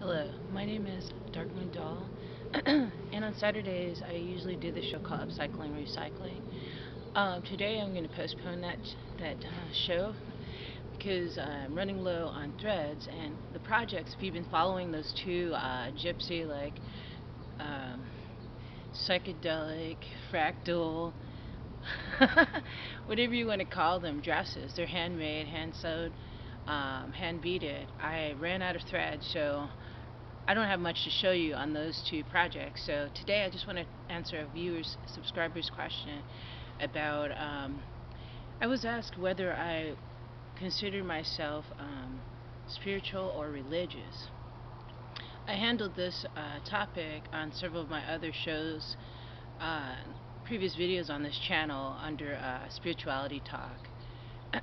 Hello, my name is Darkmoon Doll, and on Saturdays I usually do the show called Upcycling Recycling. Today I'm going to postpone that show because I'm running low on threads, and the projects. If you've been following those two gypsy um, psychedelic fractal, whatever you want to call them, dresses, they're handmade, hand sewed, hand beaded. I ran out of thread, so I don't have much to show you on those two projects. So today I just want to answer a subscriber's question about, I was asked whether I consider myself spiritual or religious. I handled this topic on several of my other shows, uh, previous videos on this channel under spirituality talk.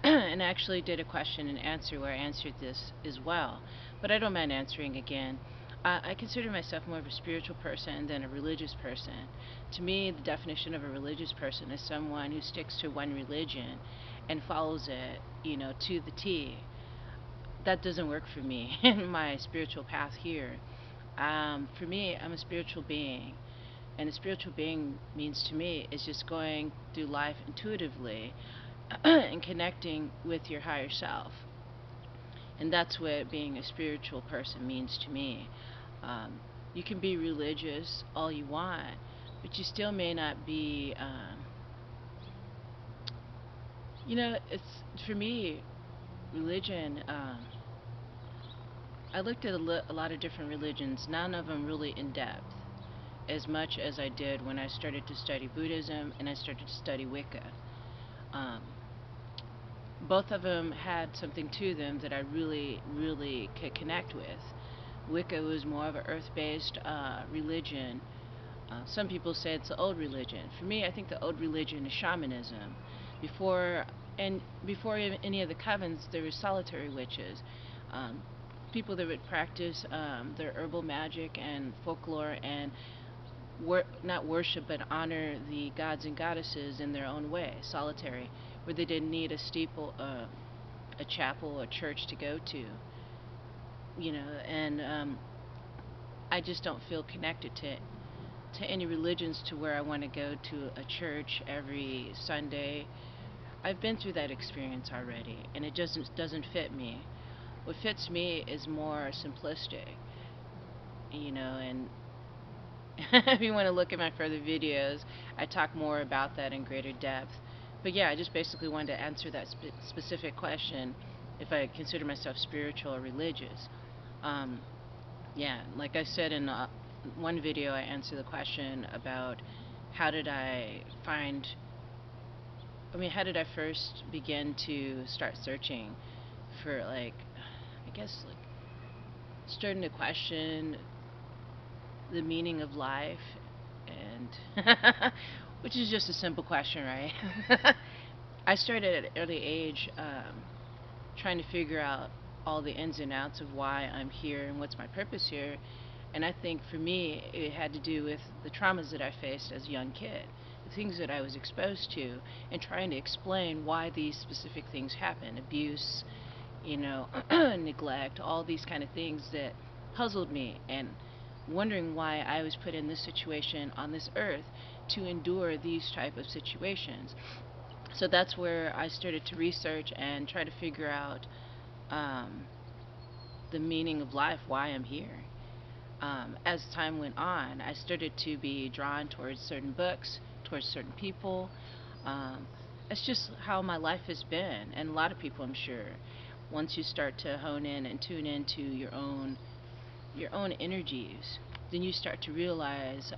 And actually did a question and answer where I answered this as well, but I don't mind answering again. I consider myself more of a spiritual person than a religious person. To me, the definition of a religious person is someone who sticks to one religion and follows it, to the T. That doesn't work for me in my spiritual path here. For me, I'm a spiritual being, and a spiritual being means to me is just going through life intuitively and connecting with your higher self. And that's what being a spiritual person means to me. You can be religious all you want, but you still may not be, it's for me, religion. I looked at a lot of different religions, none of them really in depth, as much as I did when I started to study Buddhism and I started to study Wicca. Um, Both of them had something to them that I really, really could connect with. Wicca was more of an earth-based religion. Some people say it's the old religion. For me, I think the old religion is shamanism. Before before any of the covens, there were solitary witches, um, people that would practice their herbal magic and folklore and not worship but honor the gods and goddesses in their own way, solitary, where they didn't need a steeple, a chapel, a church to go to, and I just don't feel connected to any religions to where I want to go to a church every Sunday. I've been through that experience already, and it doesn't fit me. What fits me is more simplistic, and if you want to look at my further videos, I talk more about that in greater depth. But yeah, I just basically wanted to answer that specific question, if I consider myself spiritual or religious. Um, yeah, like I said in one video, I answered the question about how did I find, how did I first begin to start searching for, like, I guess, like, starting to question the meaning of life, and which is just a simple question, right? I started at an early age, trying to figure out all the ins and outs of why I'm here and what's my purpose here. And I think for me, it had to do with the traumas that I faced as a young kid, the things that I was exposed to, and trying to explain why these specific things happen. Abuse, neglect, all these kind of things that puzzled me, and wondering why I was put in this situation on this earth to endure these type of situations. So that's where I started to research and try to figure out um, the meaning of life, why I'm here. As time went on, I started to be drawn towards certain books, towards certain people. Um, it's just how my life has been, and a lot of people, I'm sure. Once you start to hone in and tune into your own energies, then you start to realize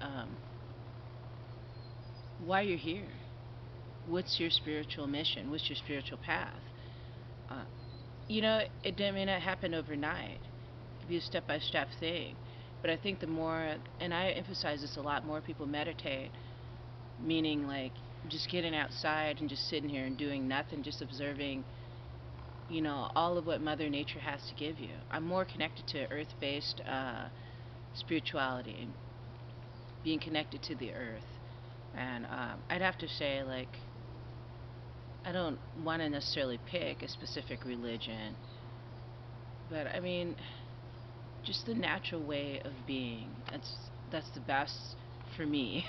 why you're here. What's your spiritual mission? What's your spiritual path? Uh, it may not happen overnight. It could be a step-by-step thing. But I think the more, and I emphasize this a lot, more people meditate, meaning like just getting outside and just sitting here and doing nothing, just observing, all of what Mother Nature has to give you. I'm more connected to earth-based spirituality, being connected to the earth. And I'd have to say, like, I don't want to necessarily pick a specific religion, but I mean, just the natural way of being. That's the best for me.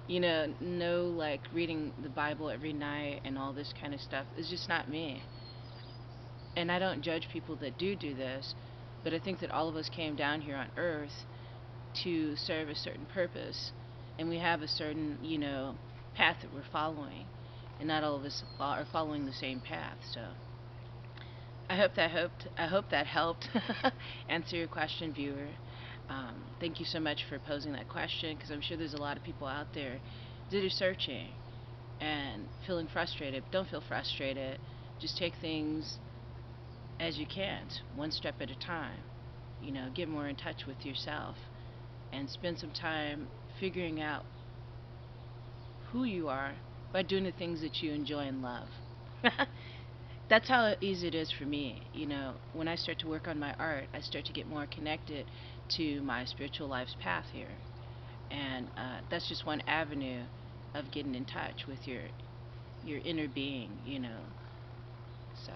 You know, no like reading the Bible every night and all this kind of stuff. It's just not me. And I don't judge people that do this, but I think that all of us came down here on earth to serve a certain purpose, and we have a certain, path that we're following, and not all of us are following the same path. So I hope that helped answer your question, viewer. Thank you so much for posing that question, because I'm sure there's a lot of people out there that are searching and feeling frustrated. Don't feel frustrated. Just take things as you can, one step at a time. Get more in touch with yourself and spend some time figuring out who you are by doing the things that you enjoy and love. That's how easy it is for me. When I start to work on my art, I start to get more connected to my spiritual life's path here. And that's just one avenue of getting in touch with your inner being. So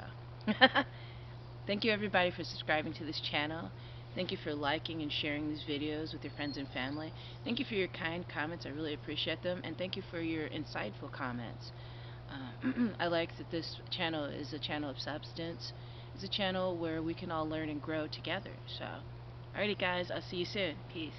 thank you everybody for subscribing to this channel. Thank you for liking and sharing these videos with your friends and family. Thank you for your kind comments. I really appreciate them. And thank you for your insightful comments. I like that this channel is a channel of substance. It's a channel where we can all learn and grow together. So, alrighty guys, I'll see you soon. Peace.